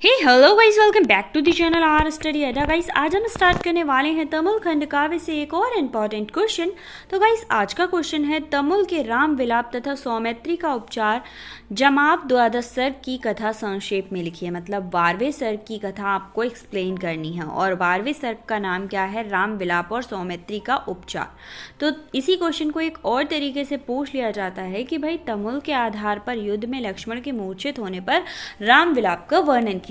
Hello guys, welcome back to the channel our study Adda. Guys, आज हम start करने वाले हैं तमिल खंड काव्य से एक और इम्पॉर्टेंट क्वेश्चन। तो गाइस, आज का क्वेश्चन है तमिल के राम विलाप तथा सौमित्री का उपचार जमाव द्वादश सर्ग की कथा संक्षेप में लिखी है। मतलब 12वें सर्ग की कथा आपको एक्सप्लेन करनी है और 12वें सर्ग का नाम क्या है? राम विलाप और सौमित्री का उपचार। तो इसी क्वेश्चन को एक और तरीके से पूछ लिया जाता है कि भाई तमिल के आधार पर युद्ध में लक्ष्मण के मूर्छित होने पर राम विलाप का वर्णन कीजिए।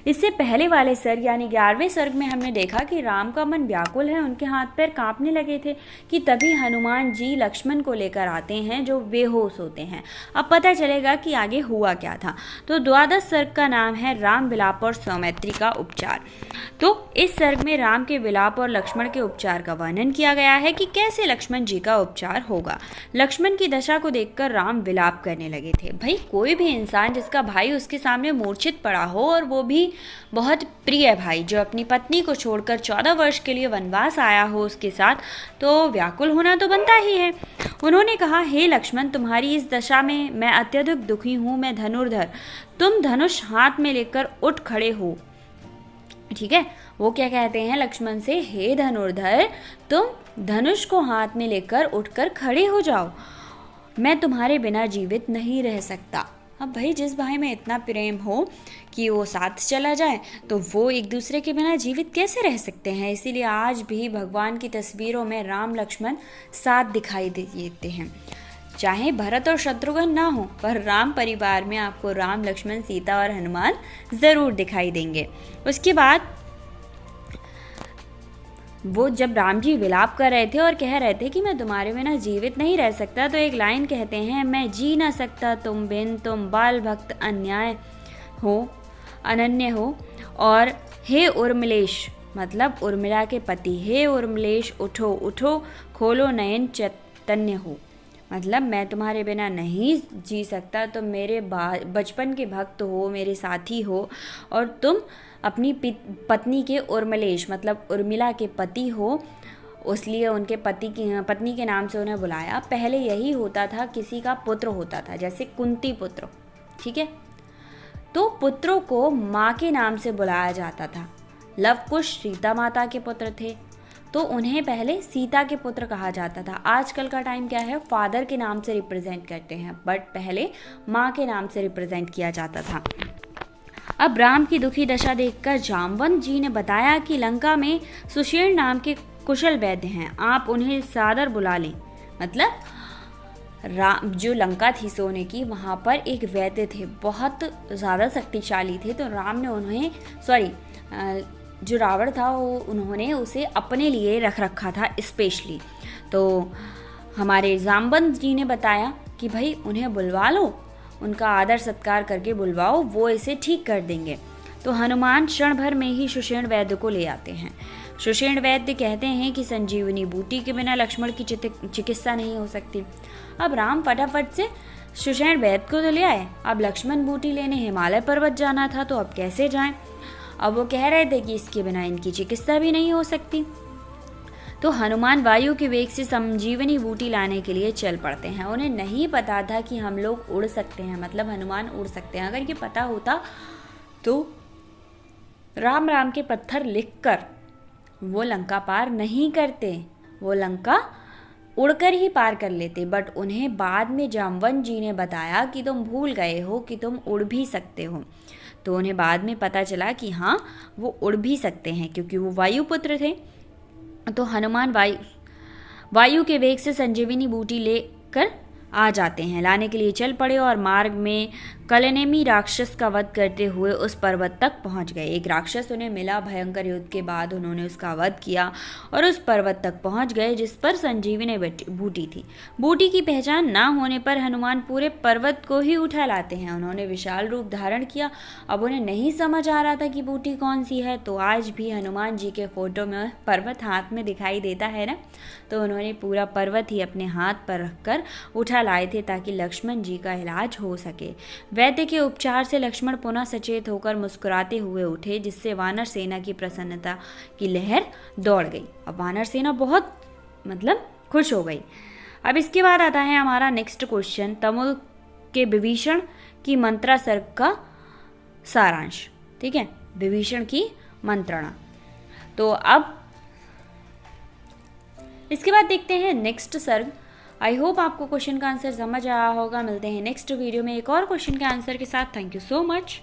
इससे पहले वाले सर्ग यानी 11वें सर्ग में हमने देखा कि राम का मन व्याकुल है, उनके हाथ पैर कांपने लगे थे कि तभी हनुमान जी लक्ष्मण को लेकर आते हैं जो बेहोश होते हैं। अब पता चलेगा कि आगे हुआ क्या था। तो द्वादश सर्ग का नाम है राम विलाप और सौमित्री का उपचार। तो इस सर्ग में राम के विलाप और लक्ष्मण के उपचार का वर्णन किया गया है कि कैसे लक्ष्मण जी का उपचार होगा। लक्ष्मण की दशा को देखकर राम विलाप करने लगे थे। भाई कोई भी इंसान जिसका भाई उसके सामने मूर्छित पड़ा हो और वो भी बहुत प्रिय भाई जो अपनी पत्नी को छोड़कर 14 वर्ष के लिए वनवास आया हो उसके साथ, तो व्याकुल होना तो बनता ही है। उन्होंने कहा, हे लक्ष्मण, तुम्हारी इस दशा में मैं अत्यधिक दुखी हूँ। मैं धनुर्धर, तुम धनुष हाथ में लेकर उठ खड़े हो। ठीक है, वो क्या कहते हैं लक्ष्मण से? हे धनुर्धर, तुम धनुष को हाथ में लेकर उठकर खड़े हो जाओ, मैं तुम्हारे बिना जीवित नहीं रह सकता। अब भाई जिस भाई में इतना प्रेम हो कि वो साथ चला जाए तो वो एक दूसरे के बिना जीवित कैसे रह सकते हैं? इसीलिए आज भी भगवान की तस्वीरों में राम लक्ष्मण साथ दिखाई देते हैं। चाहे भरत और शत्रुघ्न ना हो, पर राम परिवार में आपको राम, लक्ष्मण, सीता और हनुमान जरूर दिखाई देंगे। उसके बाद वो जब राम जी विलाप कर रहे थे और कह रहे थे कि मैं तुम्हारे बिना जीवित नहीं रह सकता, तो एक लाइन कहते हैं, मैं जी ना सकता तुम बिन, तुम बाल भक्त अन्याय हो, अनन्य हो। और हे उर्मिलेश, मतलब उर्मिला के पति, हे उर्मिलेश उठो उठो, खोलो नयन चैतन्य हो। मतलब मैं तुम्हारे बिना नहीं जी सकता, तुम मेरे बचपन के भक्त हो, मेरे साथी हो, और तुम अपनी पत्नी के उर्मिलेश मतलब उर्मिला के पति हो, इसलिए उनके पत्नी के नाम से उन्हें बुलाया। पहले यही होता था, किसी का पुत्र होता था, जैसे कुंती पुत्र, ठीक है, तो पुत्रों को माँ के नाम से बुलाया जाता था। लव कुश सीता माता के पुत्र थे, तो उन्हें पहले सीता के पुत्र कहा जाता था। आजकल का टाइम क्या है, फादर के नाम से रिप्रेजेंट करते हैं, बट पहले माँ के नाम से रिप्रेजेंट किया जाता था। अब राम की दुखी दशा देखकर जामवंत जी ने बताया कि लंका में सुषेण नाम के कुशल वैद्य हैं, आप उन्हें सादर बुला लें। मतलब राम जो लंका थी सोने की, वहाँ पर एक वैद्य थे, बहुत ज़्यादा शक्तिशाली थे। तो राम ने उन्हें जो रावण था वो उन्होंने उसे अपने लिए रख रखा था स्पेशली। तो हमारे जामवंत जी ने बताया कि भाई उन्हें बुलवा लो, उनका आदर सत्कार करके बुलवाओ, वो इसे ठीक कर देंगे। तो हनुमान क्षण भर में ही सुषेण वैद्य को ले आते हैं। सुषेण वैद्य कहते हैं कि संजीवनी बूटी के बिना लक्ष्मण की चिकित्सा नहीं हो सकती। अब राम फटाफट से सुषेण वैद्य को तो ले आए, अब लक्ष्मण बूटी लेने हिमालय पर्वत जाना था, तो अब कैसे जाएं? अब वो कह रहे थे कि इसके बिना इनकी चिकित्सा भी नहीं हो सकती। तो हनुमान वायु के वेग से संजीवनी बूटी लाने के लिए चल पड़ते हैं। उन्हें नहीं पता था कि हम लोग उड़ सकते हैं, मतलब हनुमान उड़ सकते हैं। अगर ये पता होता तो राम राम के पत्थर लिखकर वो लंका पार नहीं करते, वो लंका उड़कर ही पार कर लेते। बट उन्हें बाद में जामवंत जी ने बताया कि तुम भूल गए हो कि तुम उड़ भी सकते हो। तो उन्हें बाद में पता चला कि हाँ, वो उड़ भी सकते हैं क्योंकि वो वायुपुत्र थे। तो हनुमान वायु के वेग से संजीवनी बूटी लेकर आ जाते हैं, लाने के लिए चल पड़े और मार्ग में कलनेमी राक्षस का वध करते हुए उस पर्वत तक पहुंच गए। एक राक्षस उन्हें मिला, भयंकर युद्ध के बाद उन्होंने उसका वध किया और उस पर्वत तक पहुंच गए जिस पर संजीवनी बूटी थी। बूटी की पहचान ना होने पर हनुमान पूरे पर्वत को ही उठा लाते हैं। उन्होंने विशाल रूप धारण किया। अब उन्हें नहीं समझ आ रहा था कि बूटी कौन सी है, तो आज भी हनुमान जी के फोटो में पर्वत हाथ में दिखाई देता है ना, तो उन्होंने पूरा पर्वत ही अपने हाथ पर रखकर उठा लाए थे ताकि लक्ष्मण जी का इलाज हो सके। वैद्य के उपचार से लक्ष्मण पुनः सचेत होकर मुस्कुराते हुए उठे, जिससे वानर सेना की प्रसन्नता की लहर दौड़ गई। अब वानर सेना बहुत खुश हो गई। अब इसके बाद आता है हमारा नेक्स्ट क्वेश्चन, तमिल के विभीषण की मंत्रा सर्ग का सारांश। ठीक है, विभीषण की मंत्रणा। तो अब इसके बाद देखते हैं नेक्स्ट सर्ग। आई होप आपको क्वेश्चन का आंसर समझ आया होगा। मिलते हैं नेक्स्ट वीडियो में एक और क्वेश्चन के आंसर के साथ। Thank you so much.